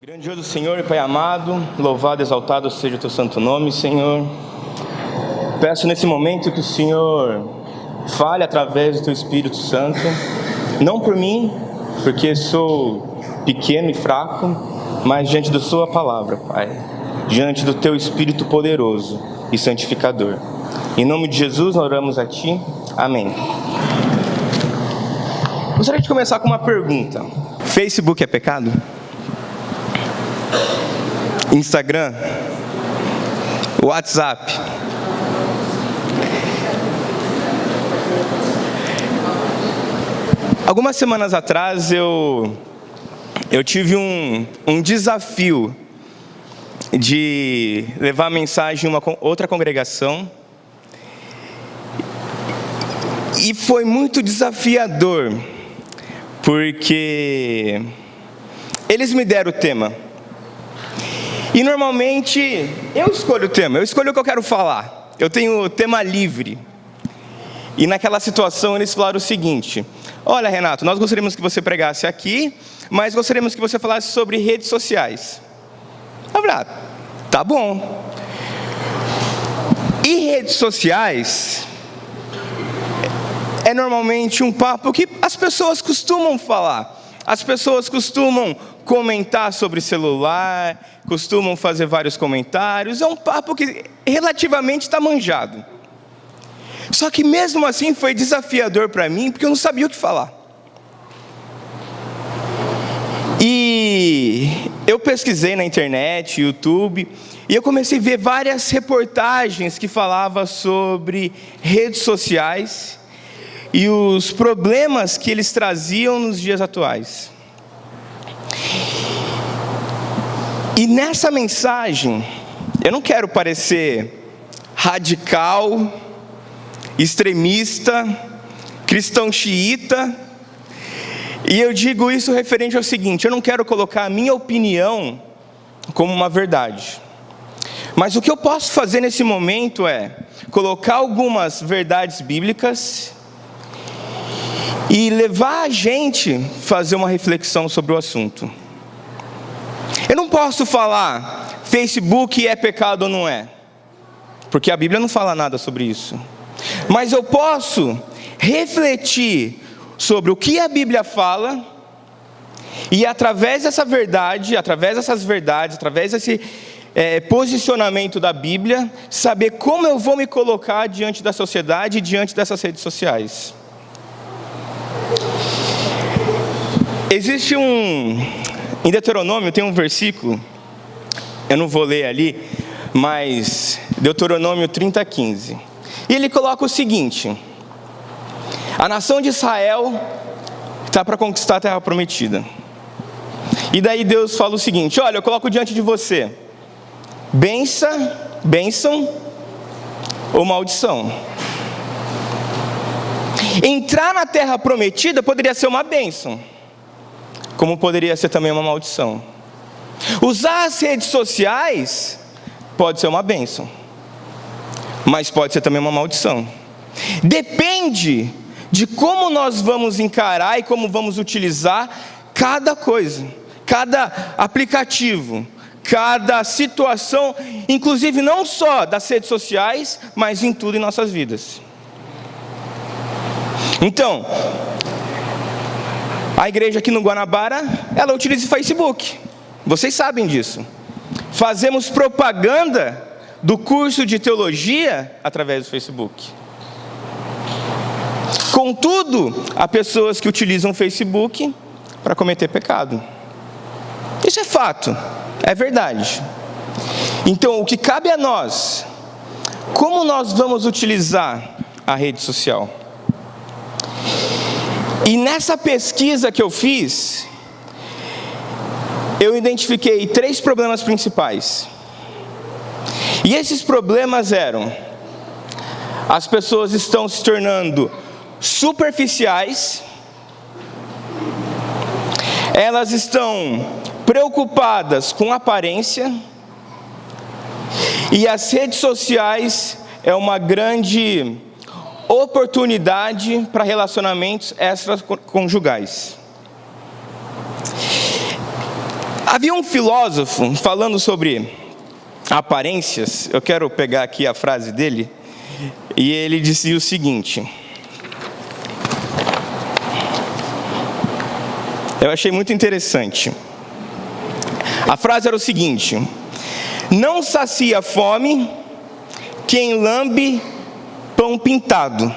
Grandioso Senhor e Pai amado, louvado e exaltado seja o Teu santo nome, Senhor. Peço nesse momento que o Senhor fale através do Teu Espírito Santo, não por mim, porque sou pequeno e fraco, mas diante da Sua palavra, Pai, diante do Teu Espírito poderoso e santificador. Em nome de Jesus, oramos a Ti. Amém. Gostaria de começar com uma pergunta. Facebook é pecado? Instagram, WhatsApp. Algumas semanas atrás eu tive um desafio de levar a mensagem em uma outra congregação. E foi muito desafiador, porque eles me deram o tema. E normalmente eu escolho o tema, eu escolho o que eu quero falar. Eu tenho tema livre. E naquela situação eles falaram o seguinte: olha, Renato, nós gostaríamos que você pregasse aqui, mas gostaríamos que você falasse sobre redes sociais. Eu falei, tá bom. E redes sociais é normalmente um papo que as pessoas costumam falar. As pessoas costumam comentar sobre celular, costumam fazer vários comentários. É um papo que relativamente está manjado. Só que mesmo assim foi desafiador para mim, porque eu não sabia o que falar. E eu pesquisei na internet, YouTube, e eu comecei a ver várias reportagens que falavam sobre redes sociais e os problemas que eles traziam nos dias atuais. E nessa mensagem, eu não quero parecer radical, extremista, cristão xiita, e eu digo isso referente ao seguinte: eu não quero colocar a minha opinião como uma verdade. Mas o que eu posso fazer nesse momento é colocar algumas verdades bíblicas e levar a gente a fazer uma reflexão sobre o assunto. Eu não posso falar Facebook é pecado ou não é, porque a Bíblia não fala nada sobre isso. Mas eu posso refletir sobre o que a Bíblia fala, e através dessa verdade, através desse posicionamento da Bíblia, saber como eu vou me colocar diante da sociedade e diante dessas redes sociais. Existe em Deuteronômio tem um versículo, eu não vou ler ali, mas Deuteronômio 30:15. E ele coloca o seguinte: a nação de Israel está para conquistar a terra prometida. E daí Deus fala o seguinte: olha, eu coloco diante de você bênção ou maldição. Entrar na terra prometida poderia ser uma bênção, como poderia ser também uma maldição. Usar as redes sociais pode ser uma bênção, mas pode ser também uma maldição. Depende de como nós vamos encarar e como vamos utilizar cada coisa, cada aplicativo, cada situação, inclusive não só das redes sociais, mas em tudo em nossas vidas. Então, a igreja aqui no Guanabara, ela utiliza o Facebook. Vocês sabem disso. Fazemos propaganda do curso de teologia através do Facebook. Contudo, há pessoas que utilizam o Facebook para cometer pecado. Isso é fato, é verdade. Então, o que cabe a nós, como nós vamos utilizar a rede social? E nessa pesquisa que eu fiz, eu identifiquei 3 problemas principais. E esses problemas eram: as pessoas estão se tornando superficiais, elas estão preocupadas com aparência, e as redes sociais é uma grande oportunidade para relacionamentos extraconjugais. Havia um filósofo falando sobre aparências, eu quero pegar aqui a frase dele, e ele dizia o seguinte, eu achei muito interessante. A frase era o seguinte: não sacia a fome quem lambe pão pintado.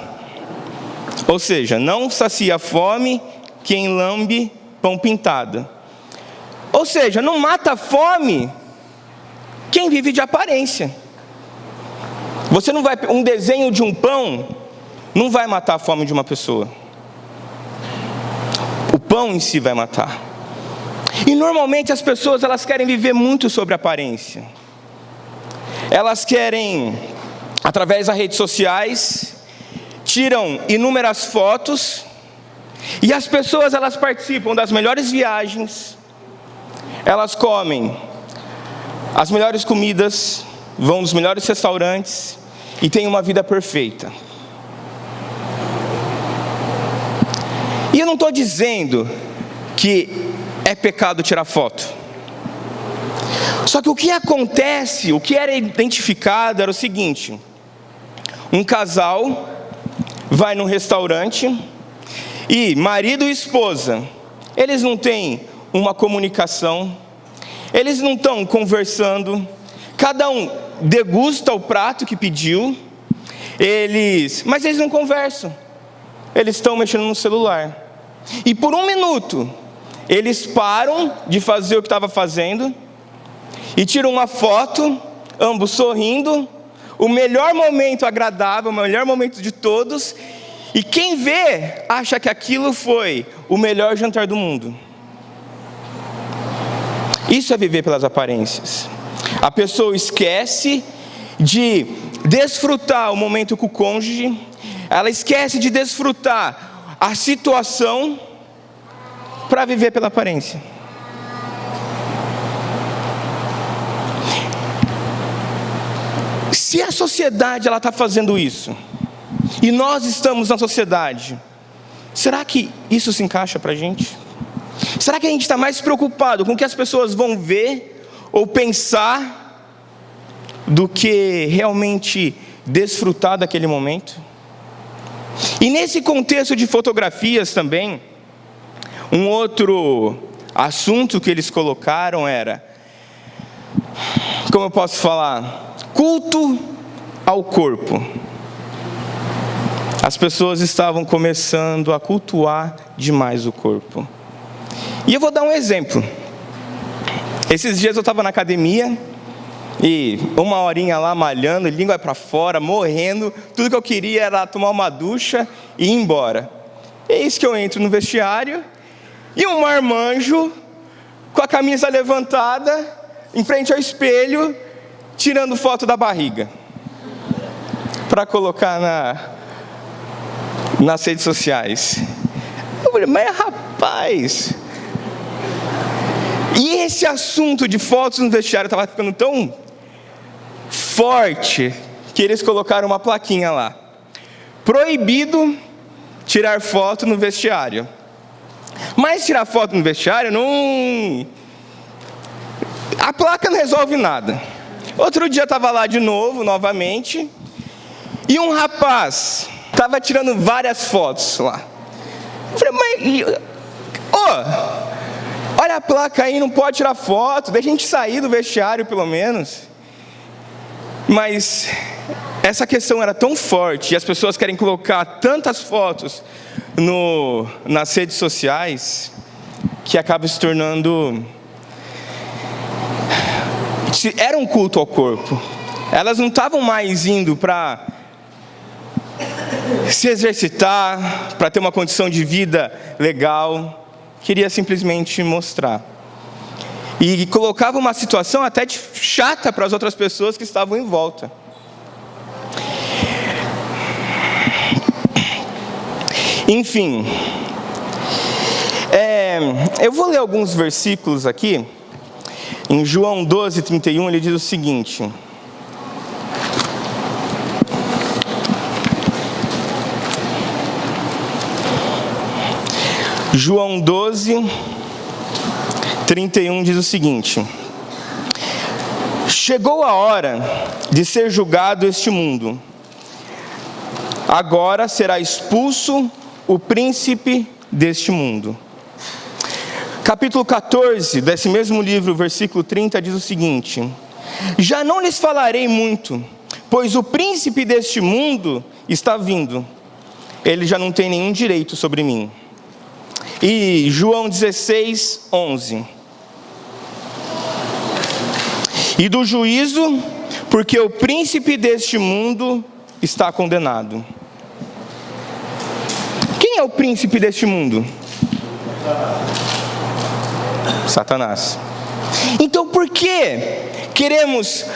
Ou seja, não sacia a fome quem lambe pão pintado. Ou seja, não mata a fome quem vive de aparência. Você não vai, um desenho de um pão não vai matar a fome de uma pessoa. O pão em si vai matar. E normalmente as pessoas, elas querem viver muito sobre aparência. Elas querem, através das redes sociais, tiram inúmeras fotos, e as pessoas, elas participam das melhores viagens, elas comem as melhores comidas, vão nos melhores restaurantes e têm uma vida perfeita. E eu não estou dizendo que é pecado tirar foto. Só que o que acontece, o que era identificado era o seguinte: um casal vai num restaurante e marido e esposa, eles não têm uma comunicação, eles não estão conversando, cada um degusta o prato que pediu, mas eles não conversam, eles estão mexendo no celular. E por um minuto, eles param de fazer o que estava fazendo e tiram uma foto, ambos sorrindo, o melhor momento agradável, o melhor momento de todos, e quem vê acha que aquilo foi o melhor jantar do mundo. Isso é viver pelas aparências. A pessoa esquece de desfrutar o momento com o cônjuge, ela esquece de desfrutar a situação para viver pela aparência. Se a sociedade ela está fazendo isso, e nós estamos na sociedade, será que isso se encaixa para a gente? Será que a gente está mais preocupado com o que as pessoas vão ver ou pensar do que realmente desfrutar daquele momento? E nesse contexto de fotografias também, um outro assunto que eles colocaram era, como eu posso falar, culto ao corpo. As pessoas estavam começando a cultuar demais o corpo. E eu vou dar um exemplo. Esses dias eu estava na academia, e uma horinha lá malhando, língua para fora, morrendo. Tudo que eu queria era tomar uma ducha e ir embora. Eis que eu entro no vestiário, e um marmanjo, com a camisa levantada, em frente ao espelho, tirando foto da barriga, para colocar nas redes sociais. Eu falei, mas rapaz... E esse assunto de fotos no vestiário estava ficando tão forte, que eles colocaram uma plaquinha lá: proibido tirar foto no vestiário. Mas tirar foto no vestiário não... A placa não resolve nada. Outro dia eu estava lá de novo, novamente, e um rapaz estava tirando várias fotos lá. Eu falei, mas... olha a placa aí, não pode tirar foto, deixa a gente sair do vestiário pelo menos. Mas essa questão era tão forte, e as pessoas querem colocar tantas fotos nas redes sociais, que acaba se tornando... Era um culto ao corpo. Elas não estavam mais indo para se exercitar, para ter uma condição de vida legal. Queria simplesmente mostrar. E colocava uma situação até chata para as outras pessoas que estavam em volta. Enfim, eu vou ler alguns versículos aqui. Em João 12, 31, ele diz o seguinte: João 12, 31 diz o seguinte: chegou a hora de ser julgado este mundo. Agora será expulso o príncipe deste mundo. Capítulo 14 desse mesmo livro, versículo 30, diz o seguinte: já não lhes falarei muito, pois o príncipe deste mundo está vindo. Ele já não tem nenhum direito sobre mim. E João 16, 11. E do juízo, porque o príncipe deste mundo está condenado. Quem é o príncipe deste mundo? Satanás. Então por que queremos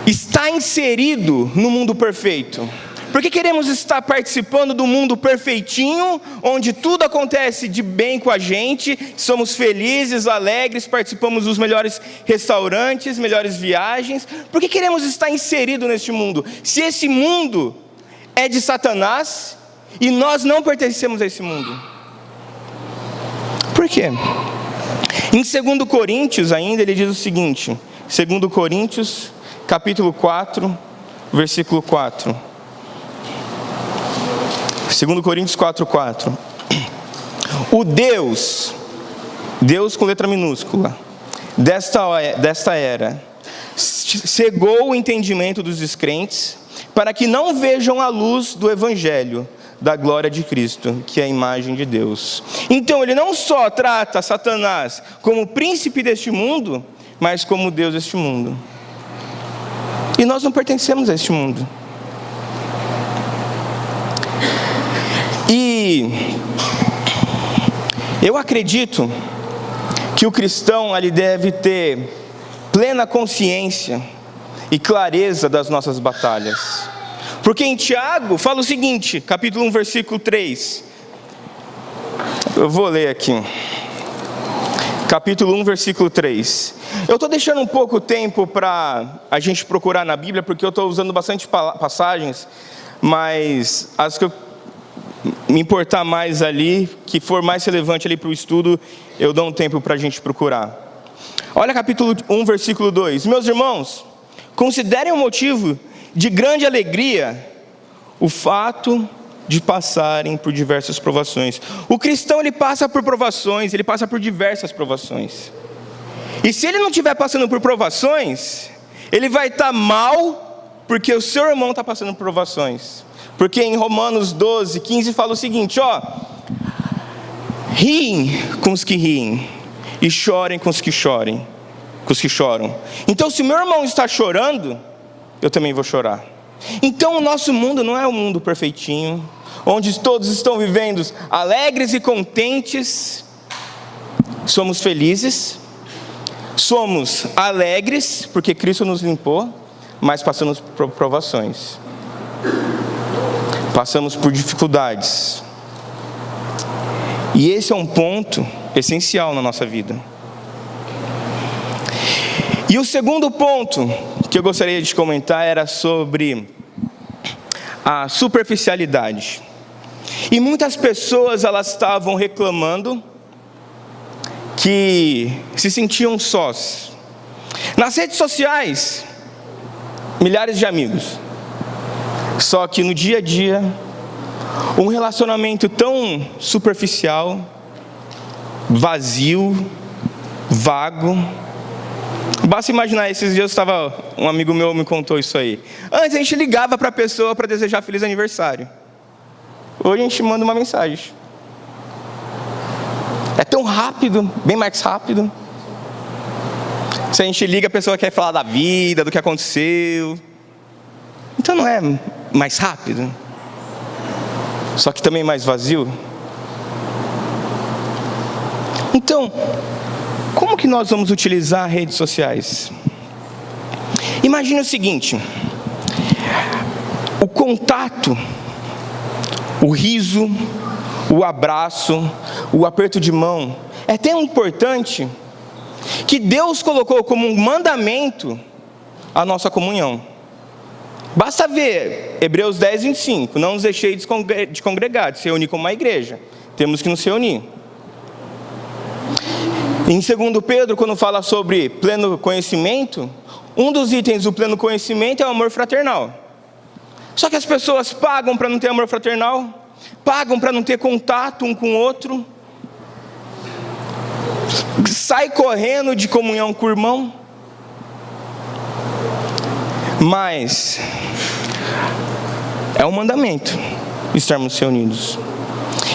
estar inserido no mundo perfeito? Por que queremos estar participando do mundo perfeitinho, onde tudo acontece de bem com a gente, somos felizes, alegres, participamos dos melhores restaurantes, melhores viagens? Por que queremos estar inserido neste mundo? Se esse mundo é de Satanás e nós não pertencemos a esse mundo. Por quê? Em 2 Coríntios ainda ele diz o seguinte, 2 Coríntios, capítulo 4, versículo 4. 2 Coríntios 4:4. O Deus com letra minúscula, desta era, cegou o entendimento dos descrentes, para que não vejam a luz do Evangelho, da glória de Cristo, que é a imagem de Deus. Então ele não só trata Satanás como príncipe deste mundo, mas como Deus deste mundo. E nós não pertencemos a este mundo. E eu acredito que o cristão ali deve ter plena consciência e clareza das nossas batalhas. Porque em Tiago fala o seguinte, capítulo 1, versículo 3. Eu vou ler aqui. Capítulo 1, versículo 3. Eu estou deixando um pouco tempo para a gente procurar na Bíblia, porque eu estou usando bastante passagens, mas as que eu me importar mais ali, que for mais relevante ali para o estudo, eu dou um tempo para a gente procurar. Olha capítulo 1, versículo 2. Meus irmãos, considerem um motivo de grande alegria o fato de passarem por diversas provações. O cristão, ele passa por provações, ele passa por diversas provações. E se ele não estiver passando por provações, ele vai estar mal, porque o seu irmão está passando por provações. Porque em Romanos 12, 15 fala o seguinte, riem com os que riem, e chorem com os que choram. Então se meu irmão está chorando, eu também vou chorar. Então o nosso mundo não é um mundo perfeitinho, onde todos estão vivendo alegres e contentes. Somos felizes, somos alegres, porque Cristo nos limpou, mas passamos por provações. Passamos por dificuldades. E esse é um ponto essencial na nossa vida. E o segundo ponto que eu gostaria de comentar era sobre a superficialidade. E muitas pessoas, elas estavam reclamando que se sentiam sós. Nas redes sociais, milhares de amigos. Só que no dia a dia, um relacionamento tão superficial, vazio, vago. Basta imaginar, esses dias um amigo meu me contou isso aí. Antes a gente ligava para a pessoa para desejar feliz aniversário. Hoje a gente manda uma mensagem. É tão rápido, bem mais rápido. Se a gente liga, a pessoa quer falar da vida, do que aconteceu. Então não é mais rápido? Só que também mais vazio? Então, como que nós vamos utilizar redes sociais? Imagine o seguinte: o contato, o riso, o abraço, o aperto de mão é tão importante que Deus colocou como um mandamento a nossa comunhão. Basta ver Hebreus 10, 25. Não nos deixei de congregar, de se reunir como uma igreja. Temos que nos reunir. Em 2 Pedro, quando fala sobre pleno conhecimento, um dos itens do pleno conhecimento é o amor fraternal. Só que as pessoas pagam para não ter amor fraternal, pagam para não ter contato um com o outro, sai correndo de comunhão com o irmão. Mas é um mandamento estarmos reunidos.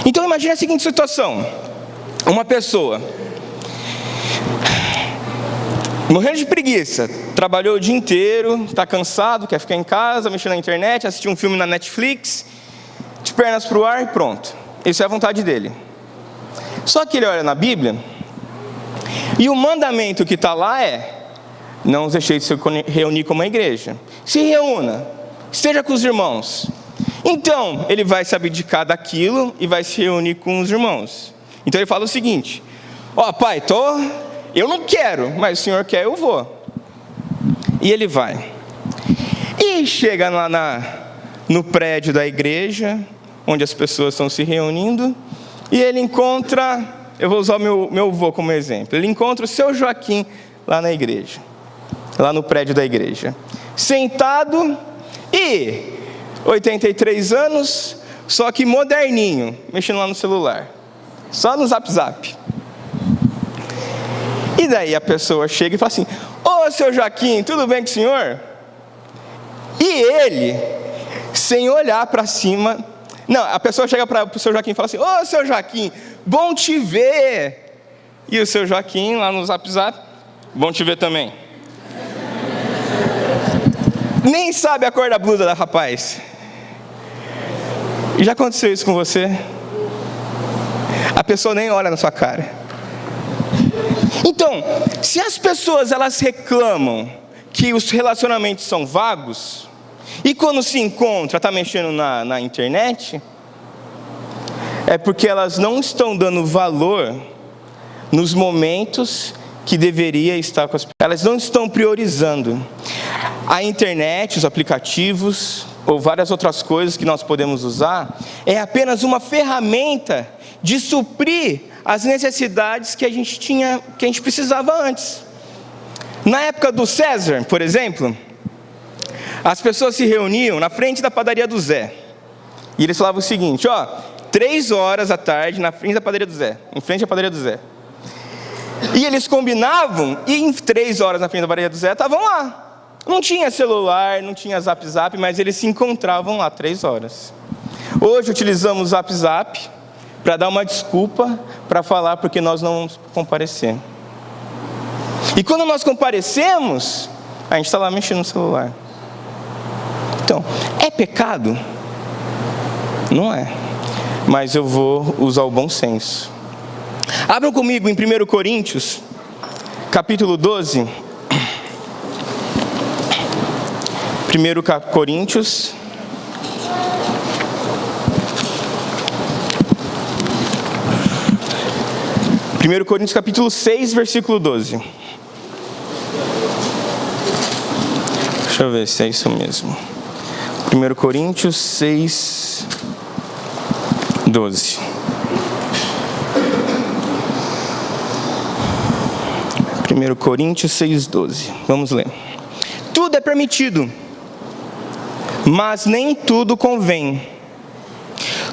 Então imagine a seguinte situação: uma pessoa morrendo de preguiça, trabalhou o dia inteiro, está cansado, quer ficar em casa, mexer na internet, assistir um filme na Netflix, de pernas para o ar e pronto. Isso é a vontade dele. Só que ele olha na Bíblia, e o mandamento que está lá é: não os deixei de se reunir como a igreja. Se reúna, esteja com os irmãos. Então, ele vai se abdicar daquilo e vai se reunir com os irmãos. Então ele fala o seguinte: pai, eu não quero, mas o senhor quer, eu vou. E ele vai. E chega lá no prédio da igreja, onde as pessoas estão se reunindo, e ele encontra, eu vou usar o meu avô como exemplo, ele encontra o seu Joaquim lá na igreja, lá no prédio da igreja, sentado e 83 anos, só que moderninho, mexendo lá no celular, só no Zap. E daí a pessoa chega e fala assim: seu Joaquim, tudo bem com o senhor? E ele, sem olhar para cima, não, a pessoa chega para o seu Joaquim e fala assim: seu Joaquim, bom te ver. E o seu Joaquim lá no Zap, bom te ver também. Nem sabe a cor da blusa da rapaz. Já aconteceu isso com você? A pessoa nem olha na sua cara. Então, se as pessoas elas reclamam que os relacionamentos são vagos, e quando se encontra, está mexendo na internet, é porque elas não estão dando valor nos momentos que deveria estar com as pessoas. Elas não estão priorizando. A internet, os aplicativos, ou várias outras coisas que nós podemos usar, é apenas uma ferramenta de suprir as necessidades que a gente precisava antes. Na época do César, por exemplo, as pessoas se reuniam na frente da padaria do Zé. E eles falavam o seguinte: 3 horas da tarde na frente da padaria do Zé, em frente à padaria do Zé. E eles combinavam, e em 3 horas na frente da padaria do Zé estavam lá. Não tinha celular, não tinha Zap, mas eles se encontravam lá 3 horas. Hoje utilizamos o Zap para dar uma desculpa, para falar porque nós não vamos comparecer. E quando nós comparecemos, a gente está lá mexendo no celular. Então, é pecado? Não é. Mas eu vou usar o bom senso. Abram comigo em 1 Coríntios, capítulo 12. 1 Coríntios, capítulo 6, versículo 12. Deixa eu ver se é isso mesmo. 1 Coríntios 6, 12. 1 Coríntios 6, 12. Vamos ler. Tudo é permitido, mas nem tudo convém.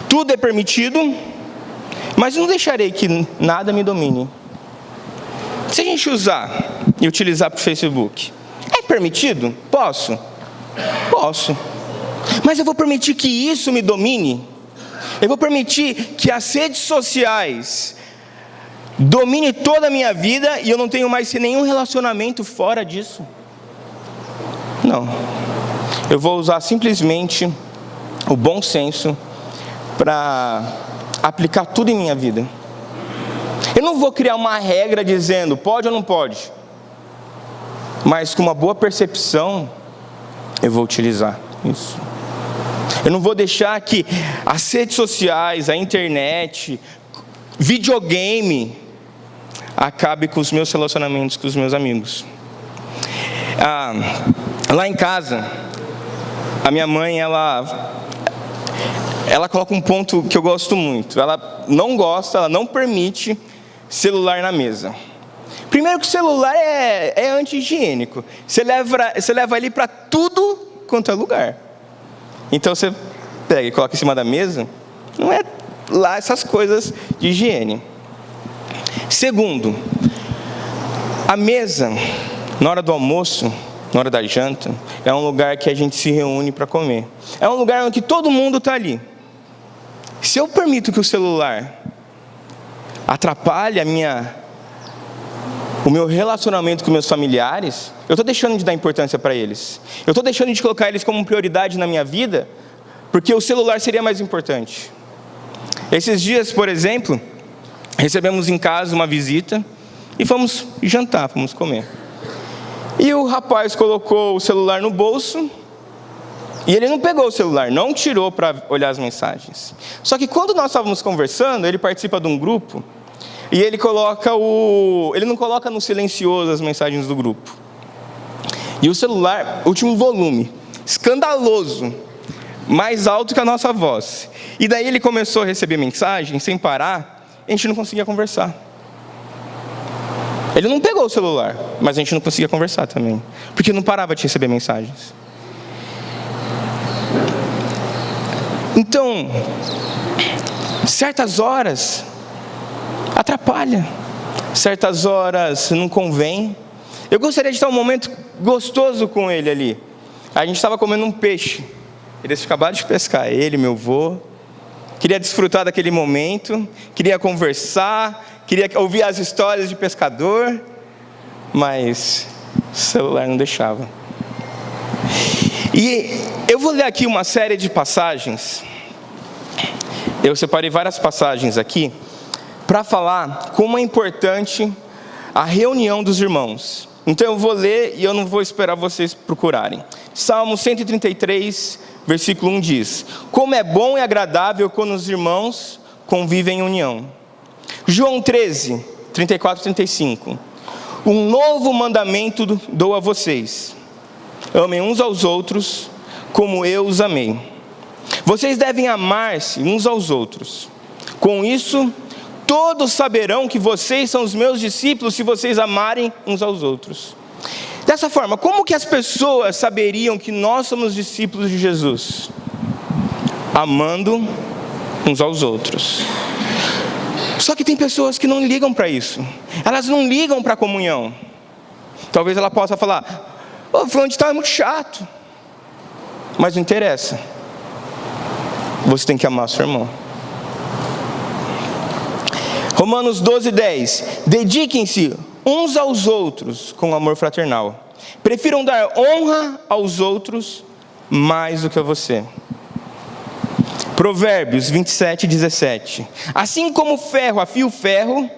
Tudo é permitido, mas não deixarei que nada me domine. Se a gente usar e utilizar para o Facebook, é permitido? Posso. Mas eu vou permitir que isso me domine? Eu vou permitir que as redes sociais domine toda a minha vida e eu não tenho mais nenhum relacionamento fora disso? Não. Eu vou usar simplesmente o bom senso para aplicar tudo em minha vida. Eu não vou criar uma regra dizendo pode ou não pode, mas com uma boa percepção eu vou utilizar isso. Eu não vou deixar que as redes sociais, a internet, videogame acabe com os meus relacionamentos com os meus amigos. Lá em casa, a minha mãe, ela coloca um ponto que eu gosto muito. Ela não permite celular na mesa. Primeiro que o celular é anti-higiênico. Você leva ele para tudo quanto é lugar. Então você pega e coloca em cima da mesa, não é lá essas coisas de higiene. Segundo, a mesa, na hora do almoço, na hora da janta, é um lugar que a gente se reúne para comer. É um lugar onde todo mundo está ali. Se eu permito que o celular atrapalhe o meu relacionamento com meus familiares, eu estou deixando de dar importância para eles. Eu estou deixando de colocar eles como prioridade na minha vida, porque o celular seria mais importante. Esses dias, por exemplo, recebemos em casa uma visita e fomos jantar, fomos comer. E o rapaz colocou o celular no bolso e ele não pegou o celular, não tirou para olhar as mensagens. Só que quando nós estávamos conversando, ele participa de um grupo e ele não coloca no silencioso as mensagens do grupo. E o celular, último volume, escandaloso, mais alto que a nossa voz. E daí ele começou a receber mensagens sem parar, e a gente não conseguia conversar. Ele não pegou o celular, mas a gente não conseguia conversar também, porque não parava de receber mensagens. Então, certas horas atrapalha, certas horas não convém. Eu gostaria de estar um momento gostoso com ele ali. A gente estava comendo um peixe, eles acabaram de pescar, ele, meu avô. Queria desfrutar daquele momento, queria conversar, queria ouvir as histórias de pescador, mas o celular não deixava. E eu vou ler aqui uma série de passagens. Eu separei várias passagens aqui para falar como é importante a reunião dos irmãos. Então eu vou ler e eu não vou esperar vocês procurarem. Salmo 133, versículo 1 diz: como é bom e agradável quando os irmãos convivem em união. João 13, 34 e 35. Um novo mandamento dou a vocês: amem uns aos outros como eu os amei. Vocês devem amar-se uns aos outros. Com isso, todos saberão que vocês são os meus discípulos se vocês amarem uns aos outros. Dessa forma, como que as pessoas saberiam que nós somos discípulos de Jesus? Amando uns aos outros. Só que tem pessoas que não ligam para isso. Elas não ligam para a comunhão. Talvez ela possa falar: o fulano de tal é muito chato. Mas não interessa. Você tem que amar seu irmão. Romanos 12, 10. Dediquem-se uns aos outros com amor fraternal. Prefiram dar honra aos outros mais do que a você. Provérbios 27, 17. Assim como o ferro afia o ferro,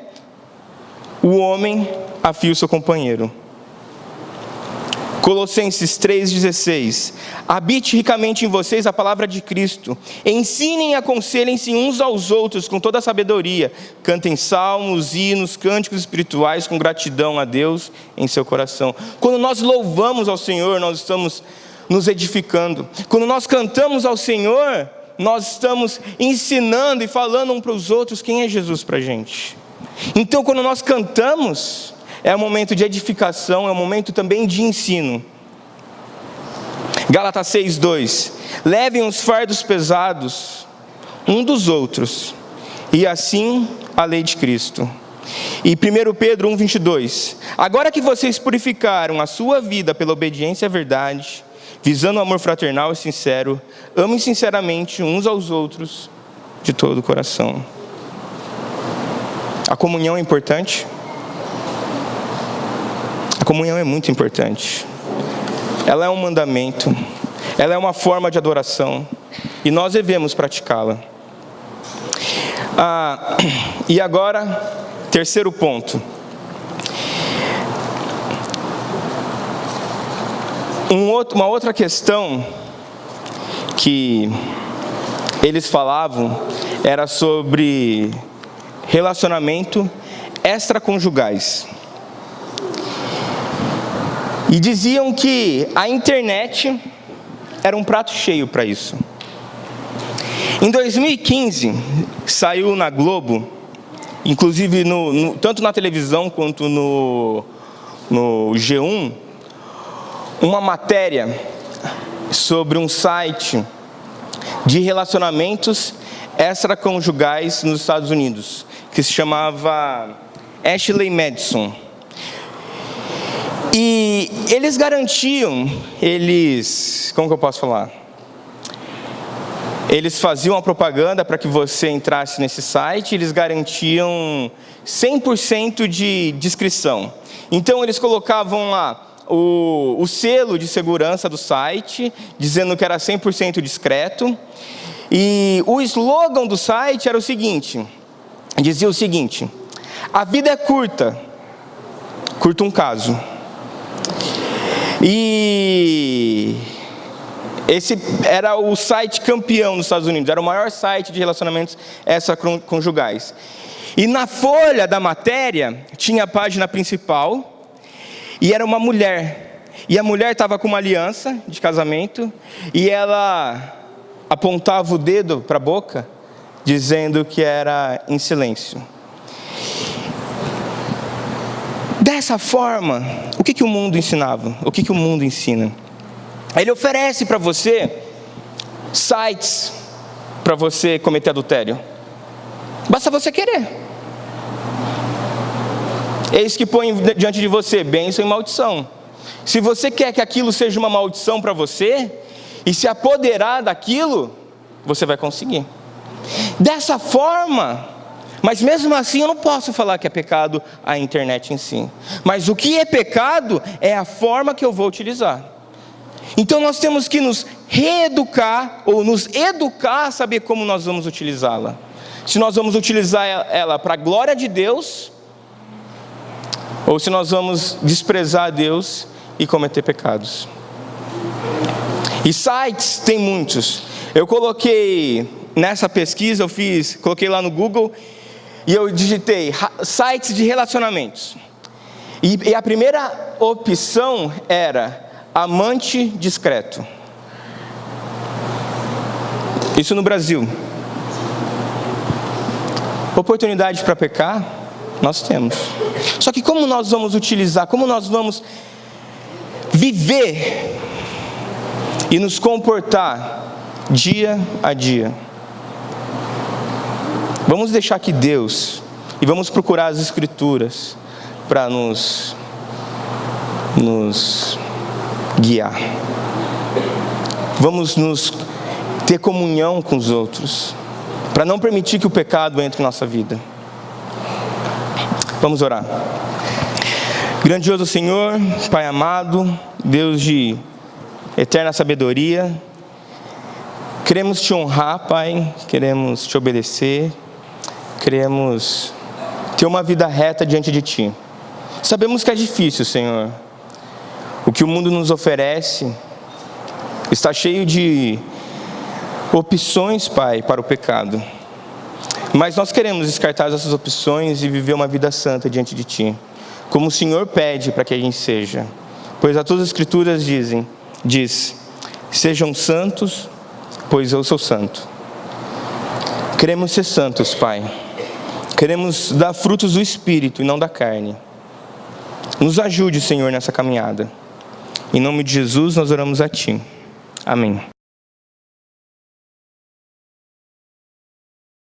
o homem afia o seu companheiro. Colossenses 3,16. Habite ricamente em vocês a palavra de Cristo. Ensinem e aconselhem-se uns aos outros com toda a sabedoria. Cantem salmos, hinos, cânticos espirituais com gratidão a Deus em seu coração. Quando nós louvamos ao Senhor, nós estamos nos edificando. Quando nós cantamos ao Senhor, nós estamos ensinando e falando um para os outros quem é Jesus para a gente. Então, quando nós cantamos, é um momento de edificação, é um momento também de ensino. Gálatas 6:2. Levem os fardos pesados um dos outros, e assim a lei de Cristo. E 1 Pedro 1:22. Agora que vocês purificaram a sua vida pela obediência à verdade, visando o amor fraternal e sincero, amem sinceramente uns aos outros de todo o coração. A comunhão é importante? A comunhão é muito importante. Ela é um mandamento, ela é uma forma de adoração, e nós devemos praticá-la. E agora, terceiro ponto. Uma outra questão que eles falavam era sobre relacionamento extraconjugais. E diziam que a internet era um prato cheio para isso. Em 2015, saiu na Globo inclusive tanto na televisão quanto no G1, uma matéria sobre um site de relacionamentos extraconjugais nos Estados Unidos, que se chamava Ashley Madison. E eles garantiam, como que eu posso falar? Eles faziam a propaganda para que você entrasse nesse site, eles garantiam 100% de discrição. Então eles colocavam lá o selo de segurança do site, dizendo que era 100% discreto. E o slogan do site era o seguinte, dizia o seguinte: a vida é curta, curta um caso. E esse era o site campeão nos Estados Unidos, era o maior site de relacionamentos extraconjugais. E na folha da matéria tinha a página principal, e era uma mulher. E a mulher estava com uma aliança de casamento, e ela apontava o dedo para a boca, dizendo que era em silêncio. Dessa forma, o que o mundo ensinava? O que o mundo ensina? Ele oferece para você sites para você cometer adultério. Basta você querer. Eis que põe diante de você bênção e maldição. Se você quer que aquilo seja uma maldição para você, e se apoderar daquilo, você vai conseguir. Dessa forma, mas mesmo assim eu não posso falar que é pecado a internet em si. Mas o que é pecado é a forma que eu vou utilizar. Então nós temos que nos reeducar, ou nos educar a saber como nós vamos utilizá-la. Se nós vamos utilizar ela para a glória de Deus, ou se nós vamos desprezar Deus e cometer pecados. E sites tem muitos. Eu coloquei nessa pesquisa, coloquei lá no Google, e eu digitei sites de relacionamentos. E a primeira opção era amante discreto. Isso no Brasil. Oportunidade para pecar, nós temos. Só que como nós vamos utilizar, como nós vamos viver e nos comportar dia a dia? Vamos deixar que Deus, e vamos procurar as Escrituras para nos guiar. Vamos ter comunhão com os outros, para não permitir que o pecado entre em nossa vida. Vamos orar. Grandioso Senhor, Pai amado, Deus de eterna sabedoria, queremos te honrar, Pai, queremos te obedecer, queremos ter uma vida reta diante de ti. Sabemos que é difícil, Senhor. O que o mundo nos oferece está cheio de opções, Pai, para o pecado. Mas nós queremos descartar essas opções e viver uma vida santa diante de ti, como o Senhor pede para que a gente seja. Pois as tuas Escrituras diz: sejam santos, pois eu sou santo. Queremos ser santos, Pai. Queremos dar frutos do Espírito e não da carne. Nos ajude, Senhor, nessa caminhada. Em nome de Jesus nós oramos a ti. Amém.